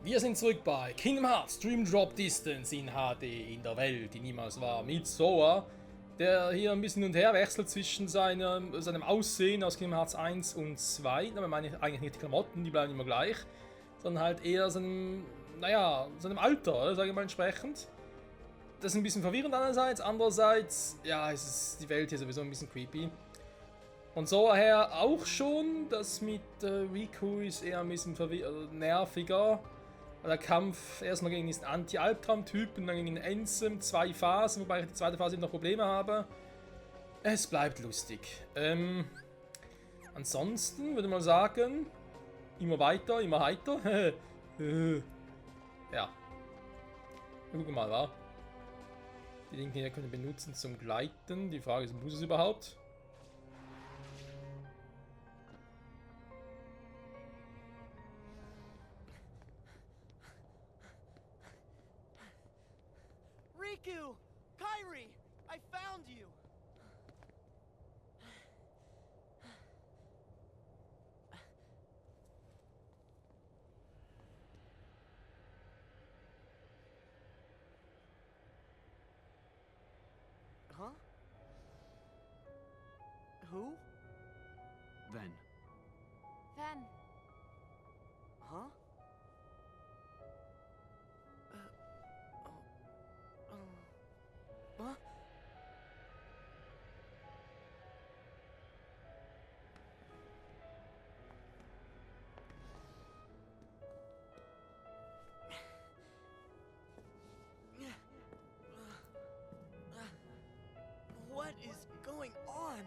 Wir sind zurück bei Kingdom Hearts Dream Drop Distance in HD in der Welt, die niemals war, mit Sora, der hier ein bisschen hin und her wechselt zwischen seinem Aussehen aus Kingdom Hearts 1 und 2. Aber meine ich eigentlich nicht die Klamotten, die bleiben immer gleich, sondern halt eher seinem Alter, sage ich mal entsprechend. Das ist ein bisschen verwirrend einerseits, andererseits, ja, ist die Welt hier sowieso ein bisschen creepy. Und so her auch schon, das mit Riku ist eher ein bisschen nerviger. Der Kampf erstmal gegen diesen Anti-Albtraum-Typen, dann gegen Ansem, 2 Phasen, wobei ich die zweite Phase noch Probleme habe. Es bleibt lustig. Ansonsten würde ich mal sagen, immer weiter, immer heiter. Ja. Gucken wir mal, wa? Die Dinge hier können wir benutzen zum Gleiten. Die Frage ist, muss es überhaupt? Riku! Kairi! I found you! Huh? Who? Ven. Ven. Huh? Huh? What is going on?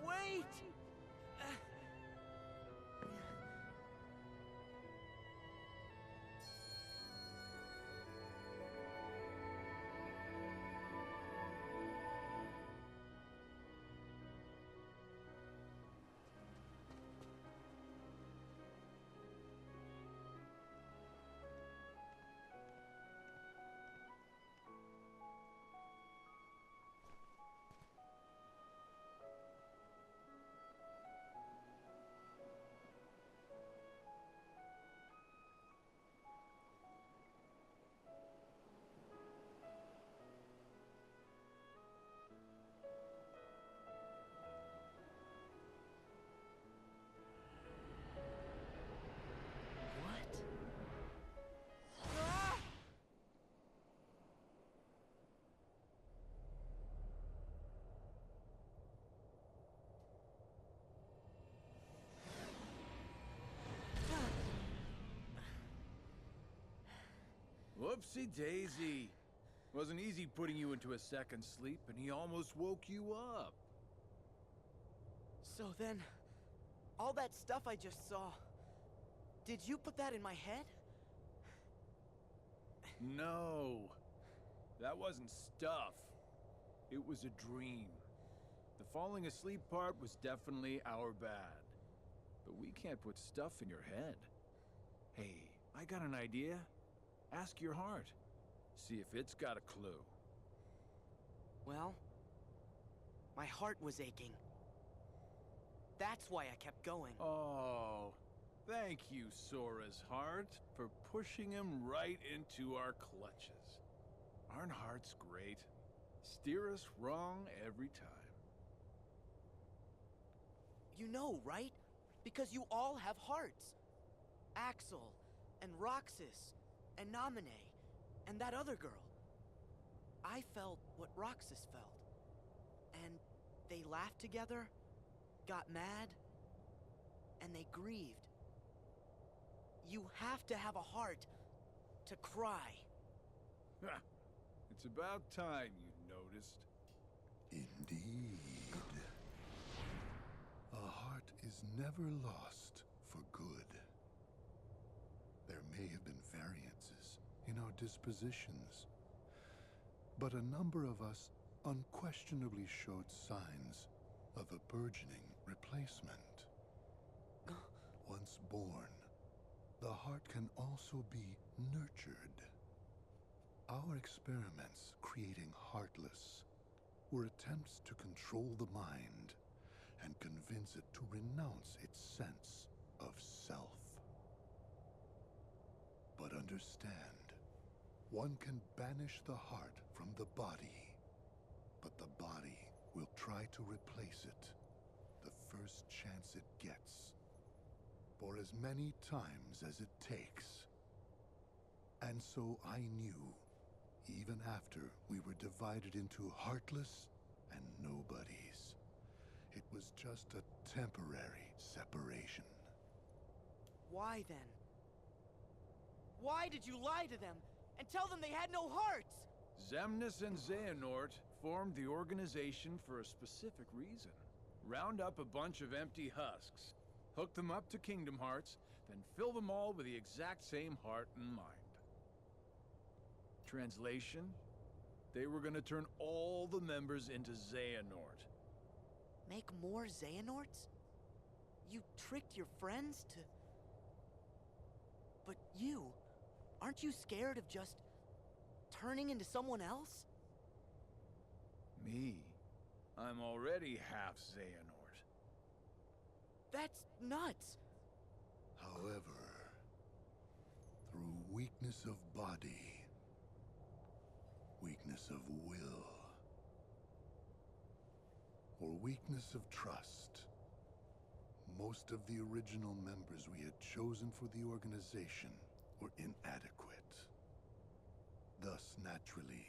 Wait! What? Ah! Whoopsie daisy. Wasn't easy putting you into a second sleep, and he almost woke you up. So then, all that stuff I just saw, did you put that in my head? No. That wasn't stuff. It was a dream. The falling asleep part was definitely our bad. But we can't put stuff in your head. Hey, I got an idea. Ask your heart. See if it's got a clue. Well, my heart was aching. That's why I kept going. Oh, thank you, Sora's heart, for pushing him right into our clutches. Aren't hearts great? Steer us wrong every time. You know, right? Because you all have hearts. Axel, and Roxas, and Naminé, and that other girl. I felt what Roxas felt. And they laughed together, got mad, and they grieved. You have to have a heart to cry. It's about time you noticed. Indeed. A heart is never lost for good. There may in our dispositions. But a number of us unquestionably showed signs of a burgeoning replacement. Once born, the heart can also be nurtured. Our experiments creating Heartless were attempts to control the mind and convince it to renounce its sense of self. But understand, one can banish the heart from the body, but the body will try to replace it the first chance it gets, for as many times as it takes. And so I knew, even after we were divided into Heartless and Nobodies, it was just a temporary separation. Why then? Why did you lie to them and tell them they had no hearts? Xemnas and Xehanort formed the organization for a specific reason. Round up a bunch of empty husks, hook them up to Kingdom Hearts, then fill them all with the exact same heart and mind. Translation? They were gonna turn all the members into Xehanort. Make more Xehanorts? You tricked your friends to... But you, aren't you scared of just turning into someone else? Me? I'm already half Xehanort. That's nuts! However, through weakness of body, weakness of will, or weakness of trust, most of the original members we had chosen for the organization were inadequate. Thus, naturally,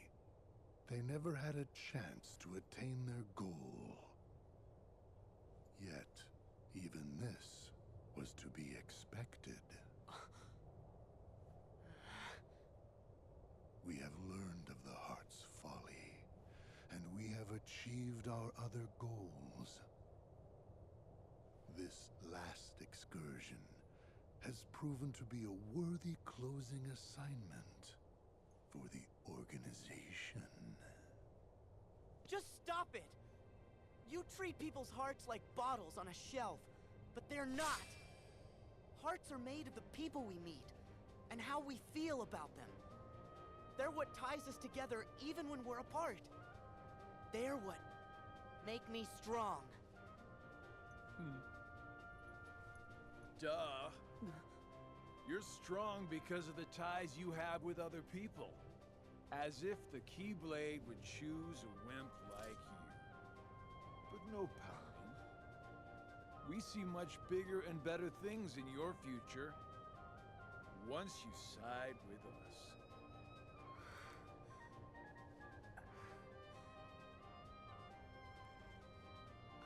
they never had a chance to attain their goal. Yet, even this was to be expected. We have learned of the heart's folly, and we have achieved our other goals. This last excursion has proven to be a worthy closing assignment for the organization. Just stop it! You treat people's hearts like bottles on a shelf, but they're not. Hearts are made of the people we meet, and how we feel about them. They're what ties us together even when we're apart. They're what make me strong. Duh. You're strong because of the ties you have with other people. As if the Keyblade would choose a wimp like you. But no pouting. We see much bigger and better things in your future. Once you side with us.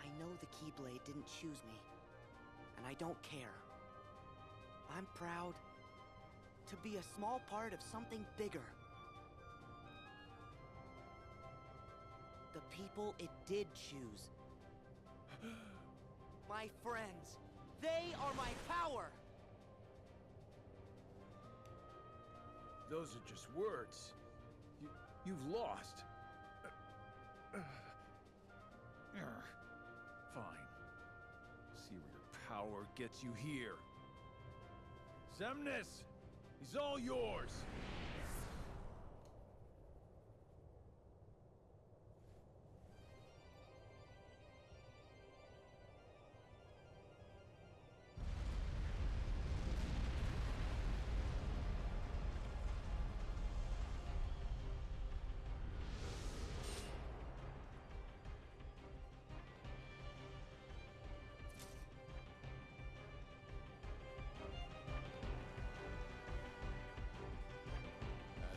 I know the Keyblade didn't choose me, and I don't care. I'm proud to be a small part of something bigger. The people it did choose. My friends. They are my power! Those are just words. You've lost. Fine. See where your power gets you here. Xemnas! He's all yours!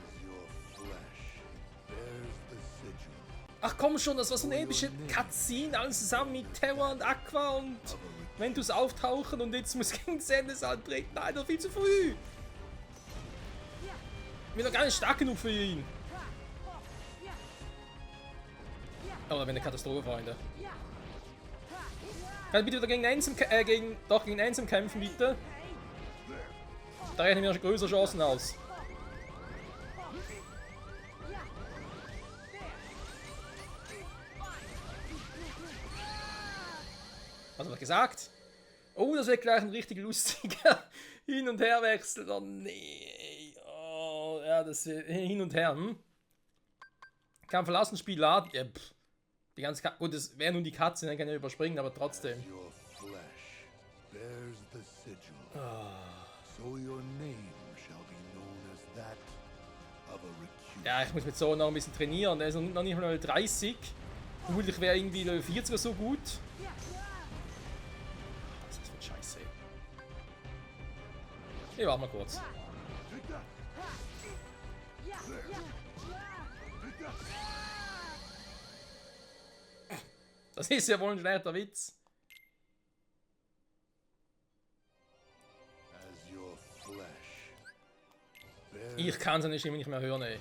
As your flesh bears the sigil. Ach komm schon, das war so eine epische Cutscene, alles zusammen mit Terra und Aqua und Ventus auftauchen und jetzt muss gegen Xemnas antreten. Nein, doch viel zu früh. Ich bin doch gar nicht stark genug für ihn. Oh, da wäre eine Katastrophe, Freunde. Kann ich bitte wieder gegen Ansem kämpfen, bitte? Da rechnen wir schon größere Chancen aus. Was hat er gesagt? Oh, das wird gleich ein richtig lustiger Hin- und Herwechsel. Oh nee. Oh, ja, das ist hin und her. Kann verlassen, Spiel laden. Ja, die ganze gut, das wäre nun die Katze, dann kann ich überspringen, aber trotzdem. Your flesh bears the sigil. So your name shall be known as that of a recusant. Ja, ich muss mit so noch ein bisschen trainieren. Der ist noch nicht mal 30. Vermutlich wäre irgendwie Level 40 oder so gut. Was ist das für ein Scheiße? Ich warte mal kurz. Das ist ja wohl ein schlechter Witz. As your flesh bears Ich kann seine Stimme nicht mehr hören, ey.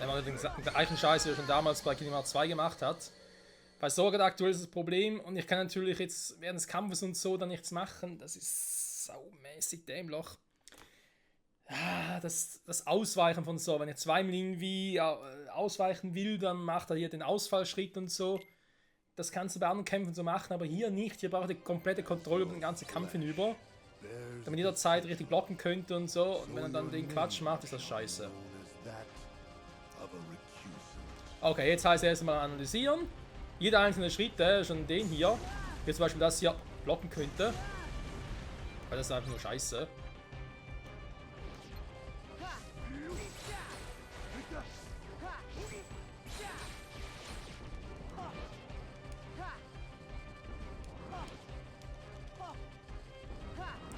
Der macht den gleichen Scheiß, wie er schon damals bei Kingdom Hearts 2 gemacht hat. Bei Sword Art aktuell ist das Problem und ich kann natürlich jetzt während des Kampfes und so dann nichts machen. Das ist saumäßig dämlich. Ah, das Ausweichen von so, wenn ich zweimal irgendwie ausweichen will, dann macht er hier den Ausfallschritt und so. Das kannst du bei anderen Kämpfen so machen, aber hier nicht. Hier braucht er die komplette Kontrolle über den ganzen Kampf hinüber. bears Damit jederzeit richtig blocken könnte und so. Und wenn er dann den Quatsch macht, ist das scheiße. known as that of a recusant. Okay, jetzt heißt es erstmal analysieren. Jeder einzelne Schritt, schon den hier. Jetzt zum Beispiel das hier blocken könnte. Weil das ist einfach nur scheiße.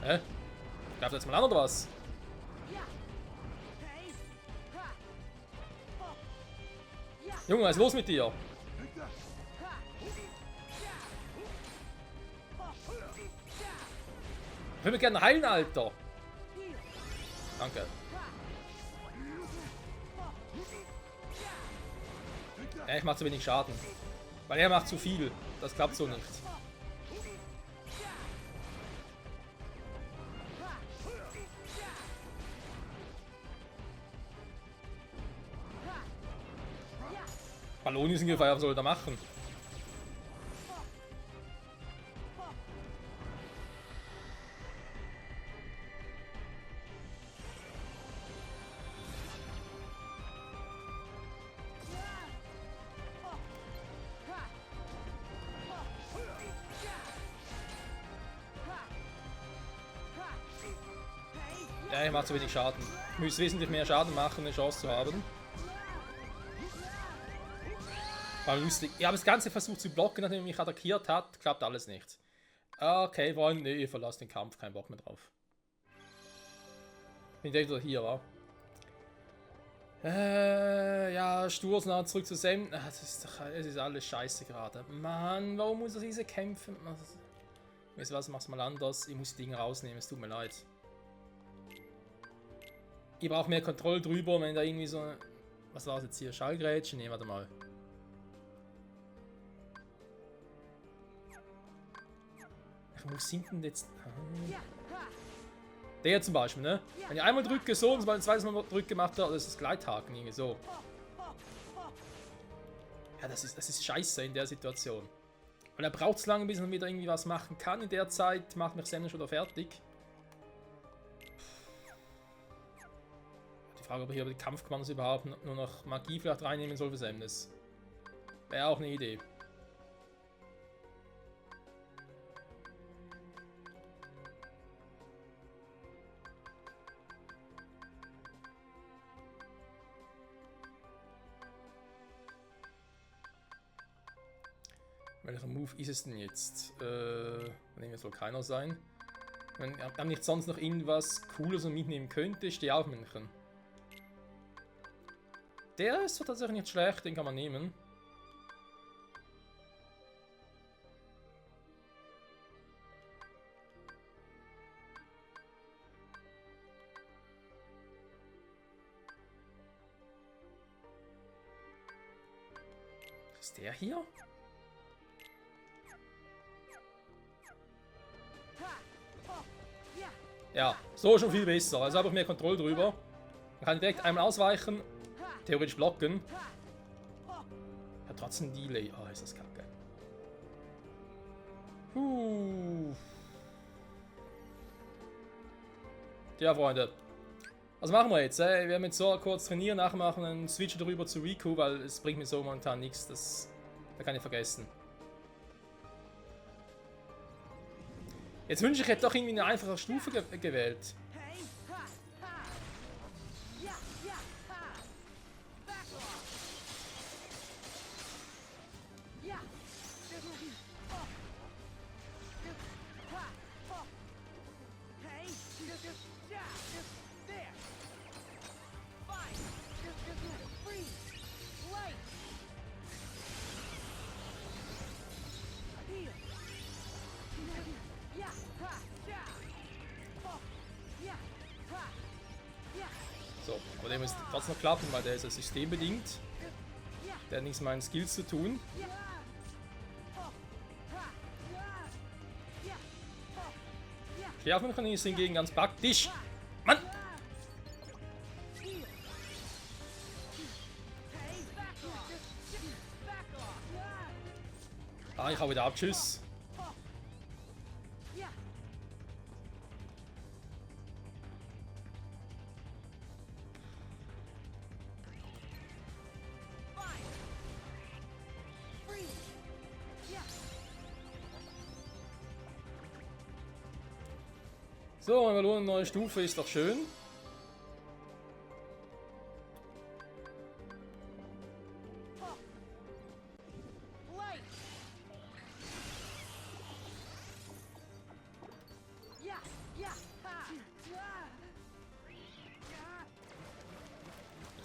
Hä? Darf das jetzt mal an oder was? Junge, was ist los mit dir? Ich will mich gerne heilen, Alter. Danke. Ja, ich mach zu wenig Schaden. Weil er macht zu viel. Das klappt so nicht. Balloni sind gefeiert, was soll er da machen? Ja, ich mach zu wenig Schaden. Ich muss wesentlich mehr Schaden machen, um eine Chance zu haben. War lustig. Ich habe das Ganze versucht zu blocken, nachdem er mich attackiert hat. Klappt alles nicht. Okay, Freunde, nee, ihr verlasst den Kampf. Kein Bock mehr drauf. Bin ich wieder hier, wa? Ja, Sturznaht zurück zu Sam. Es ist alles scheiße gerade. Mann, warum muss er diese kämpfen? Weißt du was, mach's mal anders. Ich muss die Dinge rausnehmen, es tut mir leid. Ich brauche mehr Kontrolle drüber, wenn da irgendwie so... Was war es jetzt hier? Schallgrätschen? Ne, warte mal. Wo sind denn jetzt... Der zum Beispiel, ne? Wenn ich einmal drücke so und ein zweites Mal drücke, macht er das Gleithaken irgendwie so. Ja, das ist scheiße in der Situation. Weil er braucht es lange, bis er wieder irgendwie was machen kann. In der Zeit macht mich Sam schon wieder fertig. Die Frage, ob ich hier die Kampfkommandos überhaupt nur noch Magie vielleicht reinnehmen soll für Samnes. Wäre auch eine Idee. Welcher Move ist es denn jetzt? Nehmen soll keiner sein. Wenn er nicht sonst noch irgendwas Cooles mitnehmen könnte, stehe auch München. Der ist zwar tatsächlich nicht schlecht, den kann man nehmen. Ist der hier? Ja, so schon viel besser. Also habe ich mehr Kontrolle drüber. Man kann direkt einmal ausweichen, theoretisch blocken. Hat trotzdem Delay. Oh, ist das kacke. Ja, Freunde. Was machen wir jetzt? Wir werden jetzt so kurz trainieren, nachher machen wir einen Switch drüber zu Riku, weil es bringt mir so momentan nichts. Da kann ich vergessen. Jetzt wünsche ich, hätte doch irgendwie eine einfache Stufe gewählt. So, aber der muss trotzdem noch klappen, weil der ist ja systembedingt. Der hat nichts mit meinen Skills zu tun. Schwerfmücken ist hingegen ganz praktisch. Mann! Ah, ich hau wieder ab. Tschüss. So, eine neue Stufe ist doch schön.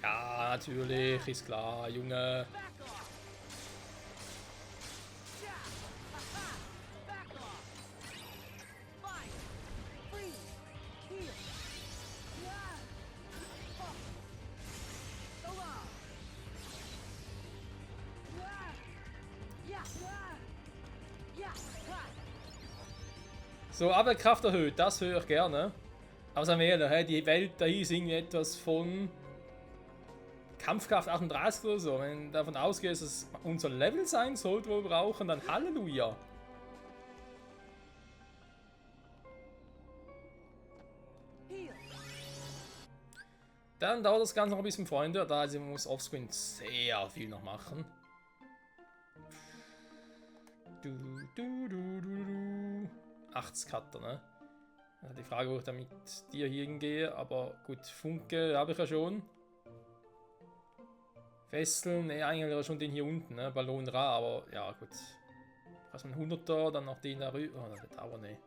Ja, natürlich, ist klar, Junge. So, Abwehrkraft erhöht, das höre ich gerne. Aber sagen wir ehrlich, die Welt da ist irgendwie etwas von Kampfkraft 38 oder so. Wenn du davon ausgehst, dass es unser Level sein sollte, wo wir brauchen, dann Halleluja. Dann dauert das Ganze noch ein bisschen, Freunde. Da also man muss offscreen sehr viel noch machen. 80 Cutter, ne? Die Frage, wo ich da mit dir hier hingehe, aber gut, Funke habe ich ja schon. Fesseln, ne, eigentlich schon den hier unten, ne? Ballon Ra, aber ja, gut. Was ein 100er, dann noch den da rüber. Oh, das aber ne.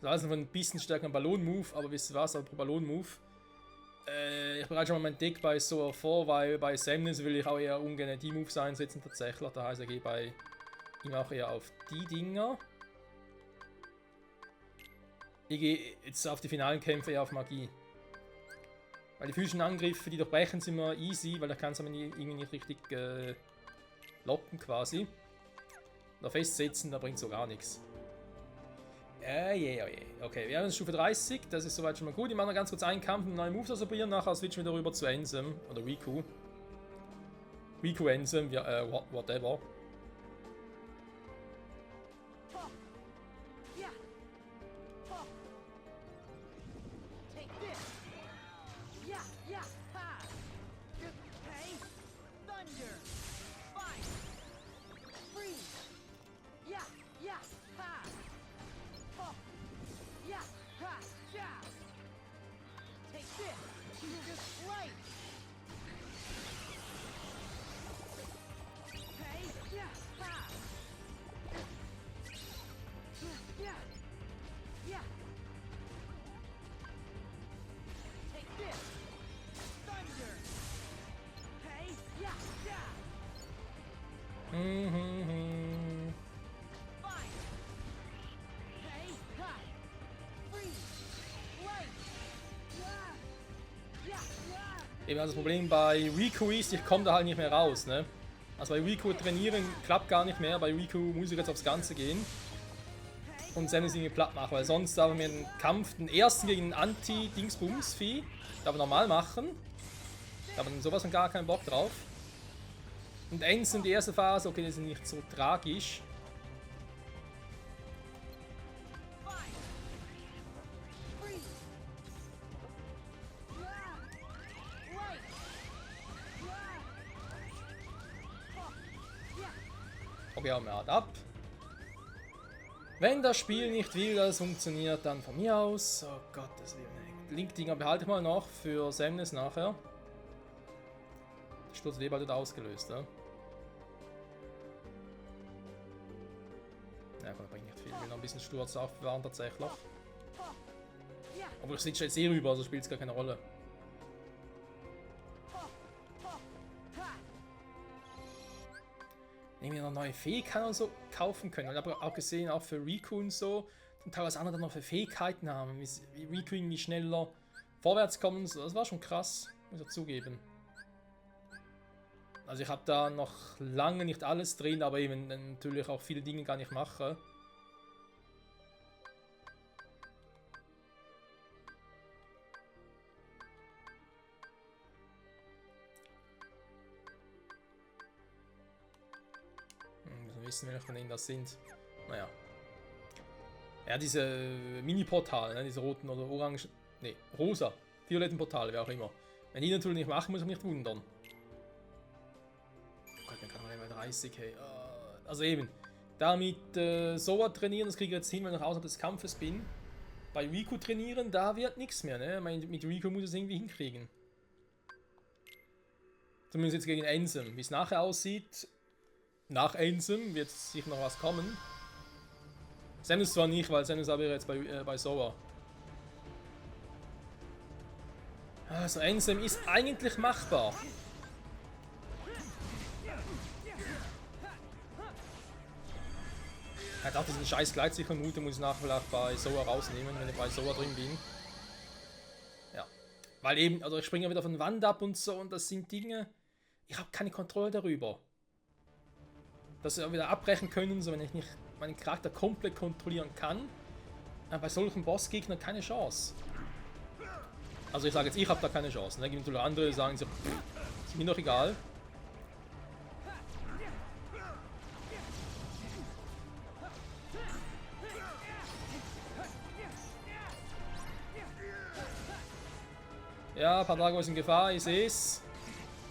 Das ist also ein bisschen stärker Ballon-Move, aber wisst ihr was, aber Ballon-Move. Ich bereite schon mal mein Deck bei so vor, weil bei Semnis will ich auch eher ungern die Moves einsetzen tatsächlich. Das heißt, ich gehe bei ihm auch eher auf die Dinger. Ich gehe jetzt auf die finalen Kämpfe eher auf Magie. Weil die physischen Angriffe, die durchbrechen, sind immer easy, weil da kann es irgendwie nicht richtig locken quasi. Oder festsetzen, da bringt so gar nichts. Okay, wir haben Stufe 30, das ist soweit schon mal gut. Ich mache noch ganz kurz einen Kampf, einen neuen Moves ausprobieren, nachher switchen wir darüber zu Ansem oder Riku. Riku, Ansem, ja, whatever. Eben das Problem bei Riku ist, ich komme da halt nicht mehr raus, ne? Also bei Riku trainieren klappt gar nicht mehr, bei Riku muss ich jetzt aufs Ganze gehen. Und Samus irgendwie platt machen, weil sonst darf mir den Kampf, den ersten gegen ein Anti-Dingsbums-Vieh, darf ich normal machen. Da haben wir sowas von gar keinen Bock drauf. Und Ends in die erste Phase, okay, das ist nicht so tragisch. Okay, haben wir hart ab. Wenn das Spiel nicht will, dass es funktioniert, dann von mir aus. Oh Gott, das will nicht. Link-Dinger behalte ich mal noch für Samus nachher. Sturz Weber wird ausgelöst, ja? Ja, das bringt nicht viel. Ich will noch ein bisschen Sturz aufbewahren tatsächlich. Obwohl ich sitze jetzt eh rüber, also spielt es gar keine Rolle. Nehmen wir noch neue Fähigkeiten und so kaufen können. Ich habe auch gesehen, auch für Riku und so, und teilweise andere dann noch für Fähigkeiten haben, wie Riku irgendwie schneller vorwärts kommen. Das war schon krass, muss ich zugeben. Also ich habe da noch lange nicht alles drin, aber eben natürlich auch viele Dinge gar nicht mache. Wissen, welche von ihnen das sind. Naja. Ja, diese Mini-Portale, ne, diese roten oder orangen, ne, rosa, violetten Portale, wer auch immer. Wenn die natürlich nicht machen, muss ich mich nicht wundern. Oh Gott, dann kann man Level 30, hey. Also eben, damit Sora trainieren, das kriege ich jetzt hin, wenn ich außerhalb des Kampfes bin. Bei Riku trainieren, da wird nichts mehr, ne? Mit Riku muss ich es irgendwie hinkriegen. Zumindest jetzt gegen Ansem. Wie es nachher aussieht, nach Ansem wird sicher noch was kommen. Samus zwar nicht, weil Samus aber jetzt bei Sora. Also Ansem ist eigentlich machbar. Er hat auch diesen scheiß Gleitsicherung, den muss ich nachher vielleicht bei Sora rausnehmen, wenn ich bei Sora drin bin. Ja. Weil eben, also ich springe ja wieder von der Wand ab und so, und das sind Dinge, ich habe keine Kontrolle darüber. Dass wir wieder abbrechen können, so wenn ich nicht meinen Charakter komplett kontrollieren kann. Bei solchen Bossgegnern keine Chance. Also ich sage jetzt, ich habe da keine Chance. Ne? Gibt natürlich andere, die sagen so, ist mir doch egal. Ja, Pandago ist in Gefahr, ich sehe es.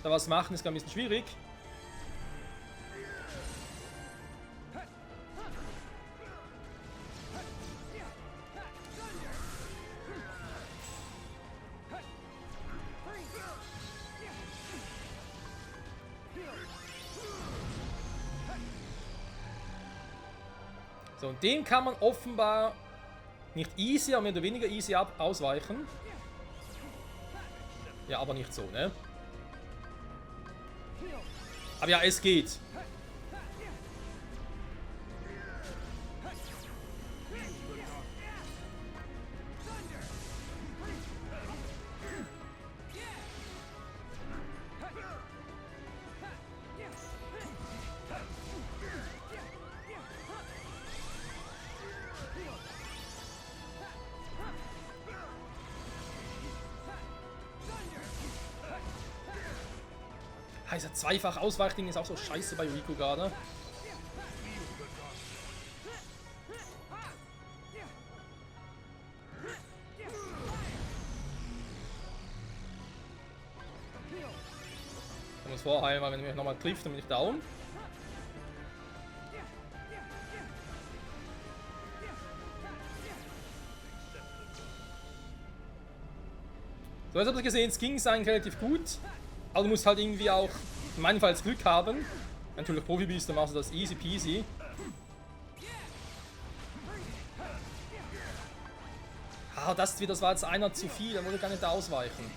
Da was machen ist gar ein bisschen schwierig. So, und dem kann man offenbar nicht easy, aber mehr oder weniger easy ausweichen. Ja, aber nicht so, ne? Aber ja, es geht. Dieser zweifach Ausweichding ist auch so scheiße bei Riku gerade. Ich muss vorheilen, weil wenn er mich nochmal trifft, dann bin ich down. So, jetzt habt ihr gesehen, es ging eigentlich relativ gut. Aber du musst halt irgendwie auch, in meinem Fall, Glück haben. Wenn du natürlich Profi bist, dann machst du das easy peasy. Ah, das war jetzt einer zu viel, da wollte ich gar nicht ausweichen.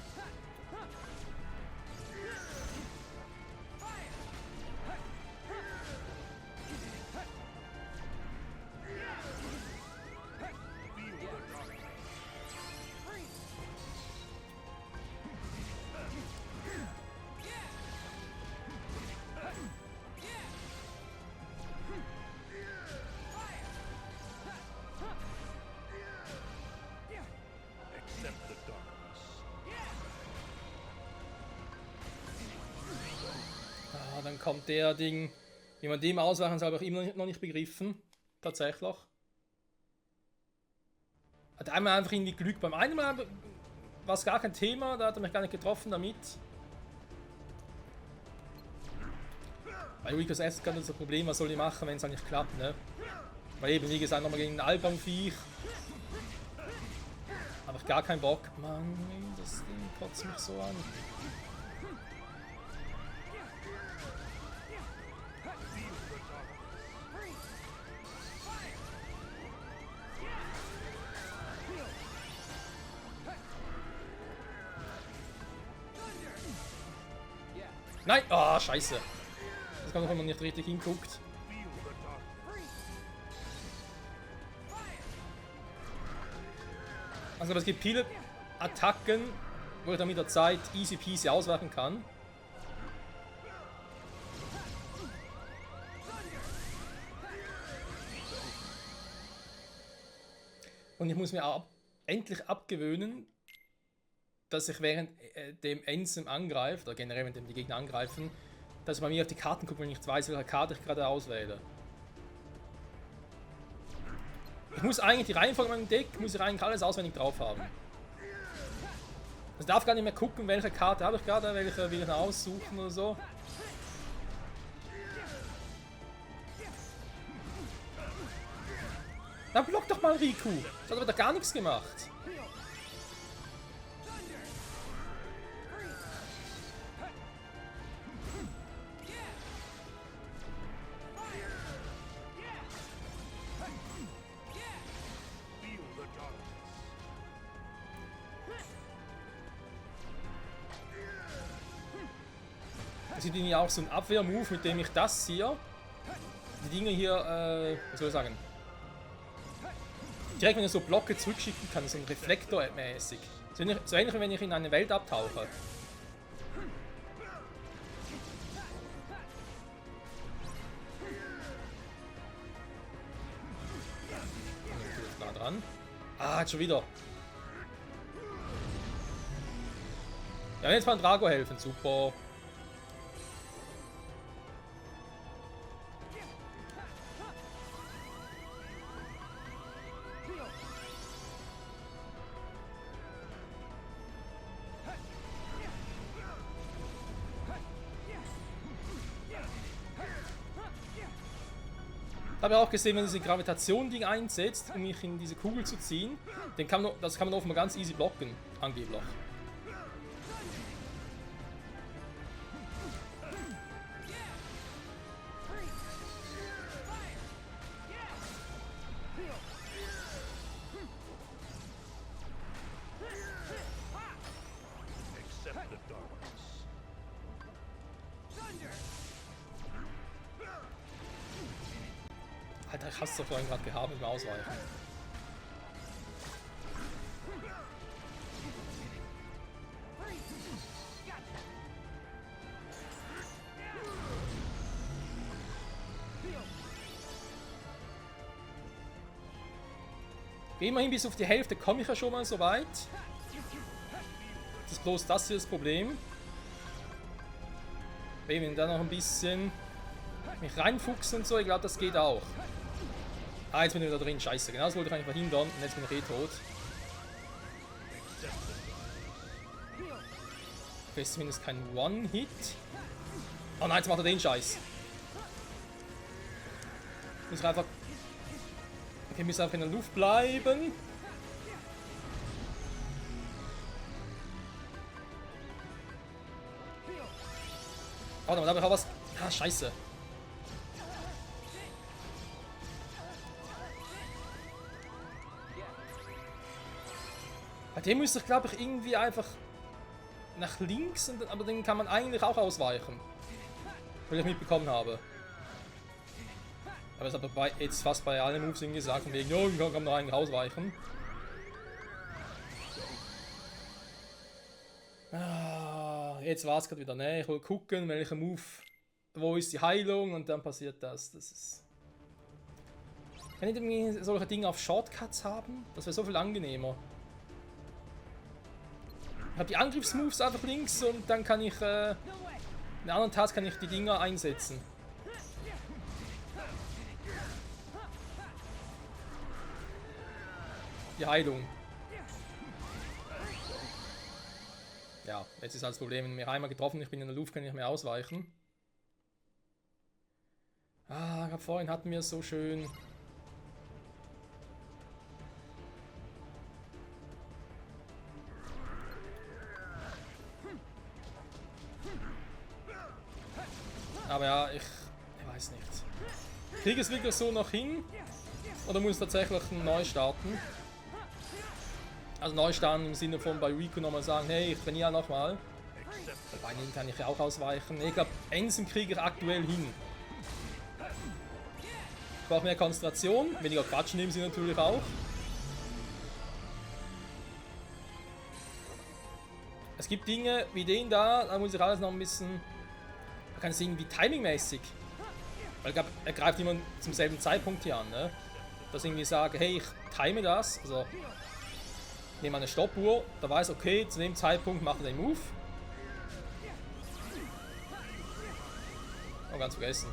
kommt der Ding. Wie man dem ausweichen soll, habe ich immer noch nicht begriffen. Tatsächlich. Hat einmal einfach irgendwie Glück. Beim einen Mal war es gar kein Thema, da hat er mich gar nicht getroffen damit. Bei Ricos S kann das ein Problem, was soll ich machen, wenn es eigentlich klappt, ne? Weil eben, wie gesagt, nochmal gegen ein Albtraumviech. Habe ich gar keinen Bock. Mann, das Ding kotzt mich so an. Nein! Oh, scheiße. Das kann doch, wenn man nicht richtig hinguckt. Also es gibt viele Attacken, wo ich dann mit der Zeit easy peasy ausweichen kann. Und ich muss mir auch endlich abgewöhnen, dass ich während dem Ensem angreift, oder generell wenn die Gegner angreifen, dass ich bei mir auf die Karten gucke, wenn ich nicht weiß, welche Karte ich gerade auswähle. Ich muss eigentlich die Reihenfolge meinem Deck, muss ich eigentlich alles auswendig drauf haben. Ich darf gar nicht mehr gucken, welche Karte habe ich gerade, welche will ich noch aussuchen oder so. Dann block doch mal Riku. Das hat aber da gar nichts gemacht. Es gibt irgendwie auch so einen Abwehr-Move, mit dem ich das hier, die Dinge hier, was soll ich sagen, direkt wenn ich so Blocke zurückschicken kann, so ein Reflektor-mäßig. So ähnlich wie wenn ich in eine Welt abtauche. Nah dran. Ah, jetzt schon wieder. Ja, jetzt mal Drago helfen, super. Ich habe auch gesehen, wenn diese Gravitation-Ding einsetzt, um mich in diese Kugel zu ziehen, das kann man offenbar ganz easy blocken, angeblich. Alter, ich hasse es doch vorhin gerade gehabt mit dem Ausweichen. Immerhin bis auf die Hälfte komme ich ja schon mal so weit. Das ist bloß das hier das Problem. Wenn dann noch ein bisschen mich reinfuchsen und so, ich glaube das geht auch. Ah, jetzt bin ich wieder drin, scheiße, genau das wollte ich eigentlich verhindern und jetzt bin ich eh tot. Okay, ist zumindest kein One-Hit. Oh nein, jetzt macht er den Scheiß. Muss einfach... Okay, muss einfach in der Luft bleiben. Warte mal, da habe ich auch was... Ah, scheiße. Bei dem müsste ich, glaube ich, irgendwie einfach nach links, aber den kann man eigentlich auch ausweichen. Weil ich mitbekommen habe. Aber das hat er jetzt fast bei allen Moves gesagt, von wegen, ja, kann man eigentlich ausweichen. Ah, jetzt war es gerade wieder, ne? Ich will gucken, welcher Move, wo ist die Heilung und dann passiert das. Das ist... Kann ich irgendwie solche Dinge auf Shortcuts haben? Das wäre so viel angenehmer. Ich habe die Angriffsmoves einfach links und dann kann ich In der anderen Task kann ich die Dinger einsetzen. Die Heilung. Ja, jetzt ist halt das Problem, wenn mir einmal getroffen, ich bin in der Luft, kann ich nicht mehr ausweichen. Ah, ich hab vorhin hatten wir es so schön. Aber ja, ich weiß nicht. Kriege es wirklich so noch hin? Oder muss ich tatsächlich neu starten? Also neu starten im Sinne von bei Riku nochmal sagen, hey, ich trainiere nochmal. Bei denen kann ich ja auch ausweichen. Ich glaube, Ensign kriege ich aktuell hin. Ich brauche mehr Konzentration, weniger Quatsch nehmen sie natürlich auch. Es gibt Dinge wie den da muss ich alles noch ein bisschen... Man kann es irgendwie timingmäßig. Weil ich glaube, er greift immer zum selben Zeitpunkt hier an, ne? Dass ich irgendwie sage, hey, ich time das. Also, ich nehme eine Stoppuhr, da weiß okay, zu dem Zeitpunkt macht er den Move. Oh, ganz vergessen.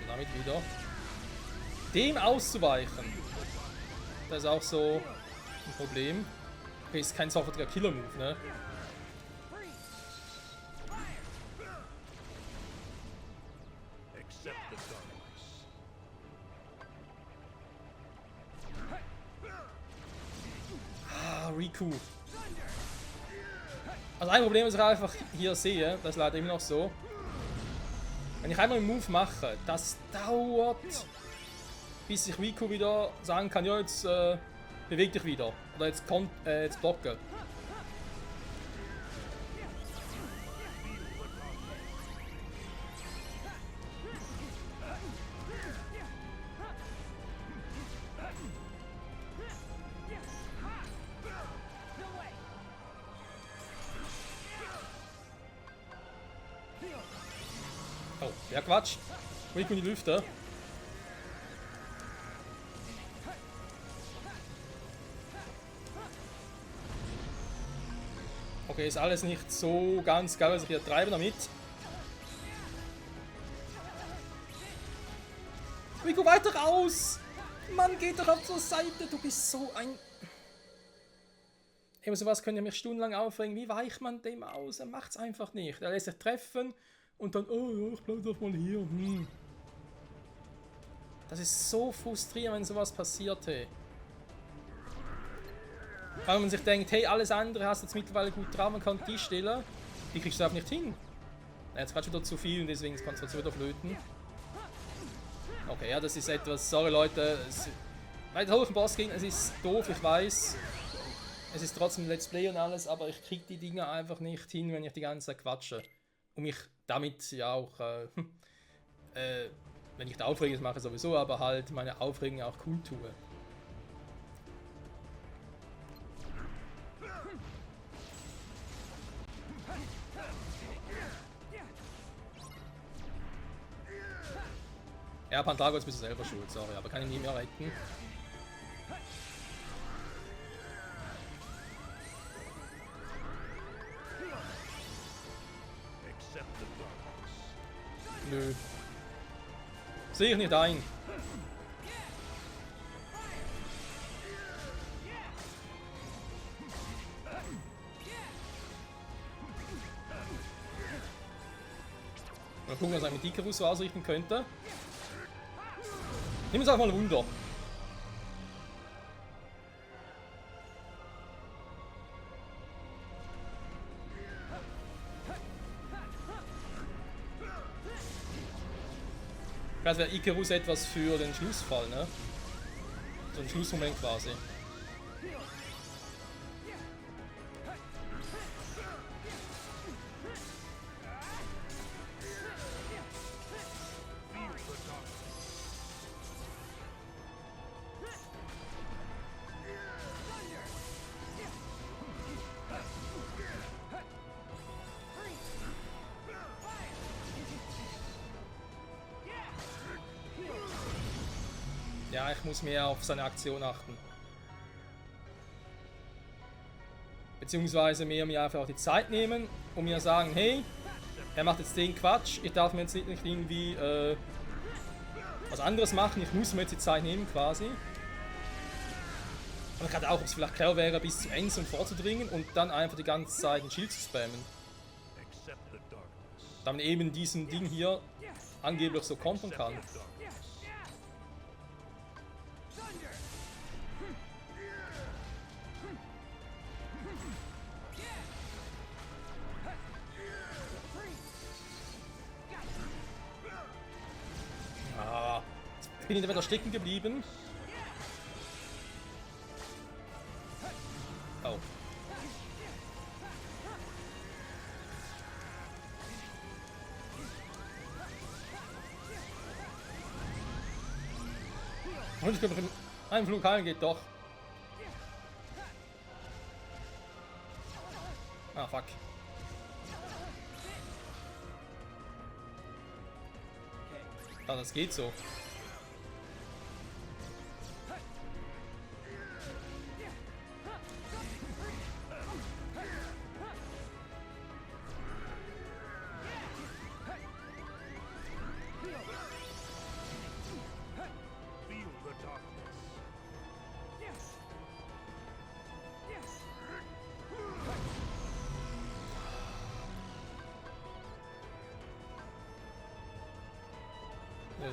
Damit wieder. Dem auszuweichen. Das ist auch so ein Problem. Okay, ist kein sofortiger Killer-Move, ne? Ah, Riku. Also ein Problem, das ich einfach hier sehe, das ist leider immer noch so. Wenn ich einmal einen Move mache, das dauert, bis ich Riku wieder sagen kann, ja, jetzt beweg dich wieder. Oder jetzt blocke. Oh, ja Quatsch. Riku in die Lüfte. Okay, ist alles nicht so ganz geil, was ich hier treibe damit. Riku, weiter raus! Mann, geht doch auf zur Seite, du bist so ein... Über sowas könnt ihr mich stundenlang aufregen. Wie weicht man dem aus? Er macht's einfach nicht. Er lässt sich treffen und dann, oh ja, ich bleib doch mal hier. Das ist so frustrierend, wenn sowas passiert, hey. Weil man sich denkt, hey, alles andere hast du jetzt mittlerweile gut drauf, man kann die stellen. Die kriegst du einfach nicht hin. Jetzt gerade schon wieder zu viel und deswegen ist Konzentration wieder flöten. Okay, ja, das ist etwas, sorry Leute, bei der hohen Boss gegen, es ist doof, ich weiß. Es ist trotzdem Let's Play und alles, aber ich krieg die Dinger einfach nicht hin, wenn ich die ganze Zeit quatsche. Und mich damit ja auch, wenn ich da aufrege, das mache ich sowieso, aber halt meine Aufregung auch cool tue. Ja, Pandragos bist du selber schuld, sorry, aber kann ich nie mehr retten. Nö. Sehe ich nicht ein. Mal gucken, was ein Icarus so ausrichten könnte. Nimm es einfach mal ein Wunder. Vielleicht wäre Icarus etwas für den Schlussfall, ne? So ein Schlussmoment quasi. Ja, ich muss mehr auf seine Aktion achten. Beziehungsweise mir einfach auch die Zeit nehmen und mir sagen, hey, er macht jetzt den Quatsch, ich darf mir jetzt nicht irgendwie was anderes machen, ich muss mir jetzt die Zeit nehmen quasi. Und gerade auch, ob es vielleicht clever wäre, bis zu Ensum vorzudringen und dann einfach die ganze Zeit ein Schild zu spammen. Damit eben diesen Ding hier angeblich so kontern kann. Bin ich wieder stecken geblieben. Oh. Und ich glaube, ein Flug heilen geht doch. Ah, fuck. Ah, das geht so.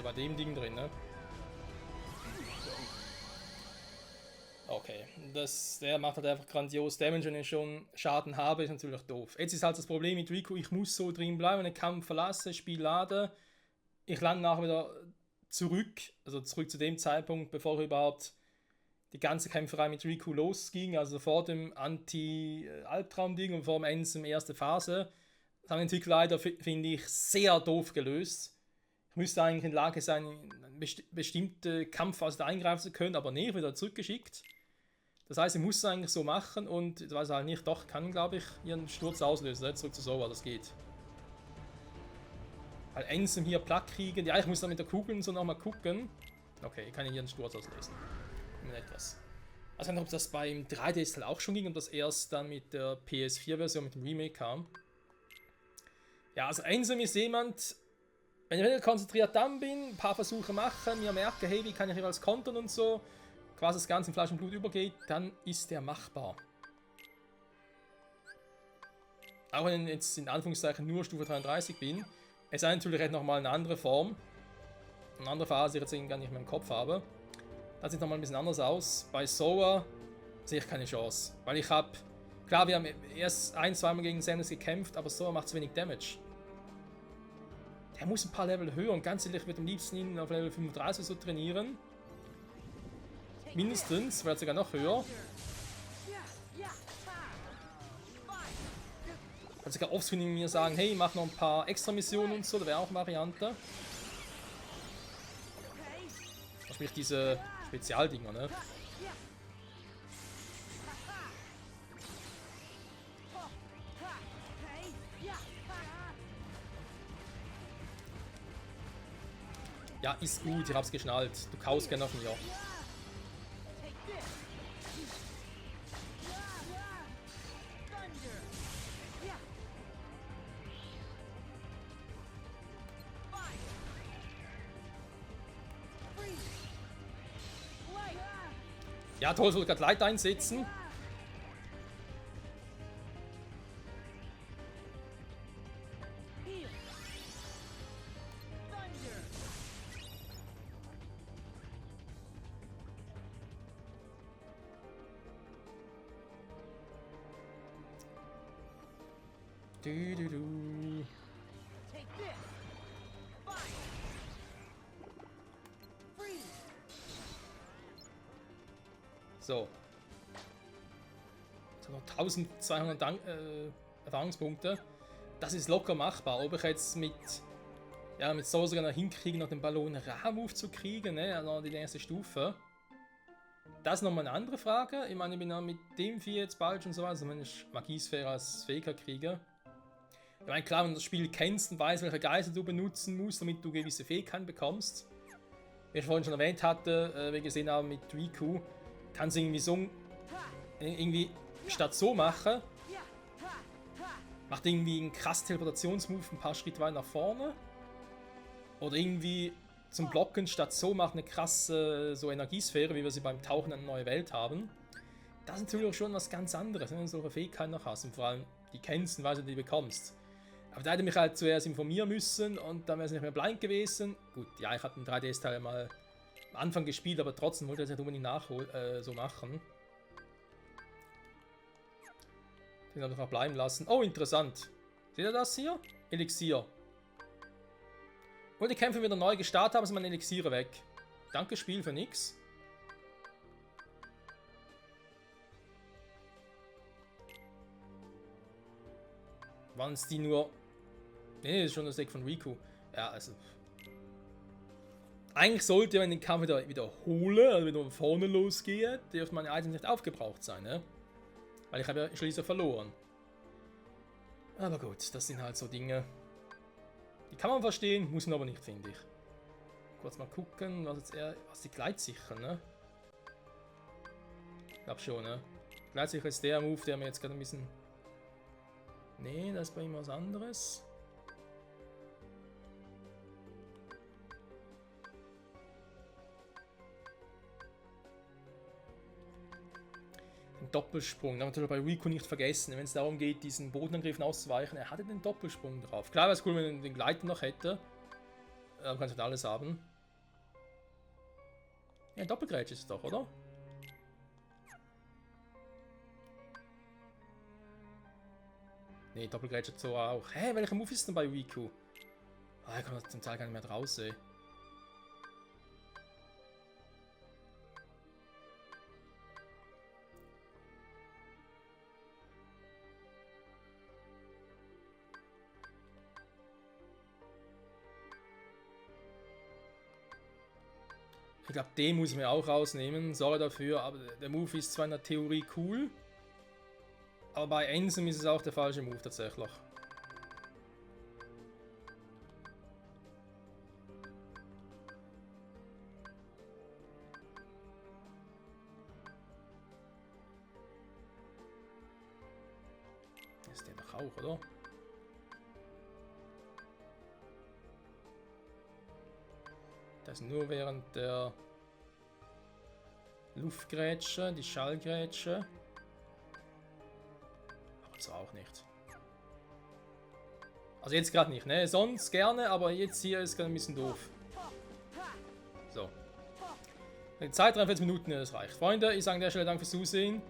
Bei dem Ding drin, ne? Okay, der macht halt einfach grandios Damage, wenn ich schon Schaden habe, ist natürlich doof. Jetzt ist halt das Problem mit Riku, ich muss so drin bleiben, den Kampf verlassen, Spiel laden. Ich lande nachher wieder zurück zu dem Zeitpunkt, bevor überhaupt die ganze Kämpferei mit Riku losging, also vor dem Anti-Albtraum-Ding und vor dem Ensum erste Phase. Das haben die Entwickler leider, finde ich, sehr doof gelöst. Ich müsste eigentlich in der Lage sein, eine bestimmte Kampfphase eingreifen zu können, aber nee, wieder zurückgeschickt. Das heißt, ich muss es eigentlich so machen und ich weiß halt nicht, doch, kann, glaube ich, ihren Sturz auslösen, zurück zu Sova, das geht. Weil Ensum hier platt kriegen, ja, ich muss dann mit der Kugel so nochmal gucken. Okay, kann ich ihren Sturz auslösen. Etwas. Also nicht, ob das beim 3DS auch schon ging und das erst dann mit der PS4-Version, mit dem Remake kam. Ja, also Ensum ist jemand, wenn ich wieder konzentriert dann bin, ein paar Versuche mache, mir merke, hey, wie kann ich jeweils kontern und so, quasi das Ganze in Fleisch und Blut übergeht, dann ist der machbar. Auch wenn ich jetzt in Anführungszeichen nur Stufe 33 bin, es ist natürlich nochmal eine andere Form, eine andere Phase, die ich jetzt gar nicht mehr im Kopf habe. Das sieht nochmal ein bisschen anders aus. Bei Sova sehe ich keine Chance, weil ich habe, klar, wir haben erst ein-, zweimal gegen Xemnas gekämpft, aber Sova macht zu wenig Damage. Der muss ein paar Level höher und ganz ehrlich, ich würde am liebsten ihn auf Level 35 so trainieren. Mindestens, vielleicht sogar noch höher. Kann sogar offscreen mir sagen, hey, mach noch ein paar extra Missionen und so, da wäre auch eine Variante. Sprich diese Spezialdinger, ne? Ja, ist gut, ich hab's geschnallt. Du kaust gerne auf mir. Ja, toll, ich wollte gerade Light einsetzen. So. Jetzt haben wir 1200 Erfahrungspunkte. Das ist locker machbar. Ob ich jetzt mit so sogar noch hinkriege, noch den Ballon Ra-Move zu kriegen, ne? Also die erste Stufe. Das ist nochmal eine andere Frage. Ich meine, ich bin ja mit dem Vieh jetzt bald schon so weit, also wenn ich Magiesphäre als Fähigkeit kriege. Ich meine, klar, wenn du das Spiel kennst und weißt, welche Geister du benutzen musst, damit du gewisse Fähigkeiten bekommst. Wie ich vorhin schon erwähnt hatte, wie wir gesehen haben mit Riku, kannst du irgendwie so statt so machen, macht irgendwie einen krassen Teleportationsmove ein paar Schritte weit nach vorne. Oder irgendwie zum Blocken statt so macht eine krasse so Energiesphäre, wie wir sie beim Tauchen in eine neue Welt haben. Das ist natürlich auch schon was ganz anderes, wenn du solche Fähigkeiten noch hast und vor allem die kennst und weißt, wie du die bekommst. Aber da hätte ich mich halt zuerst informieren müssen und dann wäre es nicht mehr blind gewesen. Gut, ja, ich hatte den 3DS-Teil mal am Anfang gespielt, aber trotzdem wollte ich das nicht unbedingt so machen. Den habe ich auch bleiben lassen. Oh, interessant. Seht ihr das hier? Elixier. Und die Kämpfe wieder neu gestartet haben, sind meine Elixiere weg. Danke, Spiel, für nix. Waren es die nur... Nee, das ist schon das Deck von Riku. Ja, also... Eigentlich sollte, wenn ich den Kampf wiederhole, also wieder von vorne losgehe, dürften meine Items nicht aufgebraucht sein, ne? Weil ich habe ja schließlich verloren. Aber gut, das sind halt so Dinge... Die kann man verstehen, muss man aber nicht, finde ich. Kurz mal gucken, was jetzt was die Gleitsicher, ne? Ich glaube schon, ne? Gleitsicher ist der Move, der mir jetzt gerade ein bisschen... Nee, das ist bei ihm was anderes. Den Doppelsprung, da haben wir natürlich bei Riku nicht vergessen, wenn es darum geht, diesen Bodenangriffen auszuweichen. Er hatte den Doppelsprung drauf. Klar wäre es cool, wenn er den Gleiter noch hätte. Aber kannst halt alles haben. Ja, Doppelgrätsch ist es doch, oder? Ne, Doppelgrätsch hat so auch. Hä, welcher Move ist denn bei Riku? Ah, ich kann das zum Teil gar nicht mehr draus sehen. Ich glaube, den muss ich mir auch rausnehmen. Sorry dafür, aber der Move ist zwar in der Theorie cool, aber bei Ensem ist es auch der falsche Move tatsächlich. Ist der doch auch, oder? Das nur während der Luftgrätsche, die Schallgrätsche. Aber so auch nicht. Also jetzt gerade nicht, ne? Sonst gerne, aber jetzt hier ist gerade ein bisschen doof. So. Die Zeit 43 Minuten, das reicht. Freunde, ich sage an der Stelle Dank fürs Zusehen.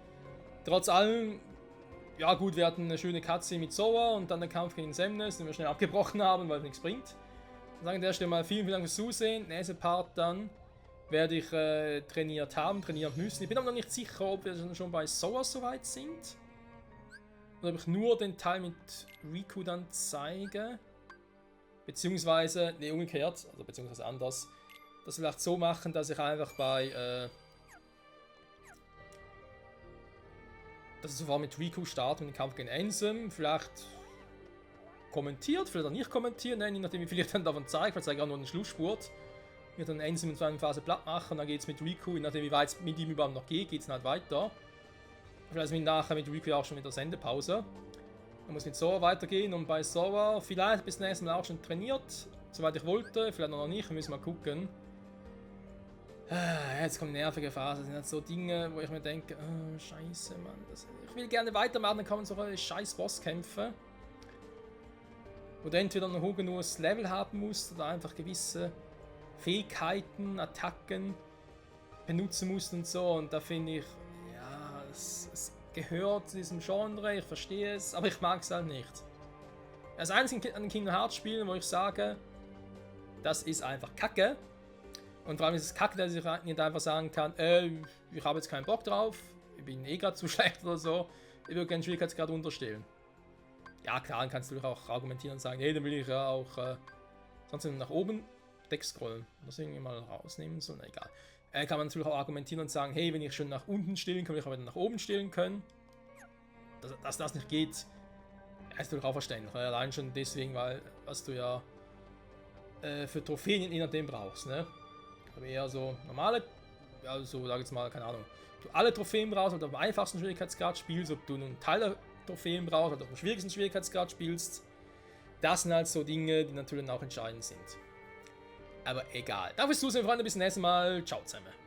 Trotz allem, ja gut, wir hatten eine schöne Cutscene mit Sora und dann den Kampf gegen Xemnas, den wir schnell abgebrochen haben, weil es nichts bringt. Ich sage an der Stelle mal vielen Dank fürs Zusehen. Nächster Part dann werde ich trainieren müssen. Ich bin aber noch nicht sicher, ob wir schon bei Sora soweit sind. Oder ob ich nur den Teil mit Riku dann zeige. Beziehungsweise, ne, umgekehrt, also beziehungsweise anders. Das vielleicht so machen, dass ich einfach bei dass ich sofort mit Riku starte, mit dem Kampf gegen Ensem. Vielleicht kommentiert, vielleicht auch nicht kommentiert, ne? Je nachdem wie viel ich dann davon zeige, vielleicht zeige ich auch nur einen Schlussspurt. Ich werde dann Ensem in einer Phase platt machen, dann geht es mit Riku, je nachdem wie weit es mit ihm überhaupt noch geht, geht es dann halt weiter. Vielleicht ist nachher mit Riku auch schon wieder Sendepause. Dann muss mit Sora weitergehen und bei Sora vielleicht bis zum nächsten Mal auch schon trainiert, soweit ich wollte, vielleicht noch nicht, wir müssen mal gucken. Jetzt kommt eine nervige Phase, das sind halt so Dinge, wo ich mir denke, oh, scheiße, Mann, ich will gerne weitermachen, dann kommen so scheiß Bosskämpfe. Wo du entweder ein hoch genuges Level haben musst oder einfach gewisse Fähigkeiten, Attacken benutzen musst und so. Und da finde ich, ja, es gehört zu diesem Genre, ich verstehe es, aber ich mag es halt nicht. Das einzige an den Kingdom Hearts Spielen, wo ich sage, das ist einfach Kacke, Und vor allem ist es kacke, dass ich nicht einfach sagen kann, ich habe jetzt keinen Bock drauf, ich bin eh gerade zu schlecht oder so, ich würde gerne den Schwierigkeitsgrad unterstellen. Ja klar, dann kannst du auch argumentieren und sagen, hey, dann will ich ja auch sonst nach oben wegscrollen. Das irgendwie mal rausnehmen, so, na egal. Kann man natürlich auch argumentieren und sagen, hey, wenn ich schon nach unten stellen kann, will ich aber nach oben stellen können. Dass das nicht geht, ist natürlich auch verständlich. Allein schon deswegen, weil was du ja für Trophäen je nachdem brauchst, ne? Aber eher so normale, also sag jetzt mal, keine Ahnung, du alle Trophäen brauchst oder auf dem einfachsten Schwierigkeitsgrad spielst, ob du nun Teil der Trophäen brauchst oder auf dem schwierigsten Schwierigkeitsgrad spielst, das sind halt so Dinge, die natürlich auch entscheidend sind. Aber egal. Danke fürs Zusehen, Freunde. Bis zum nächsten Mal. Ciao zusammen.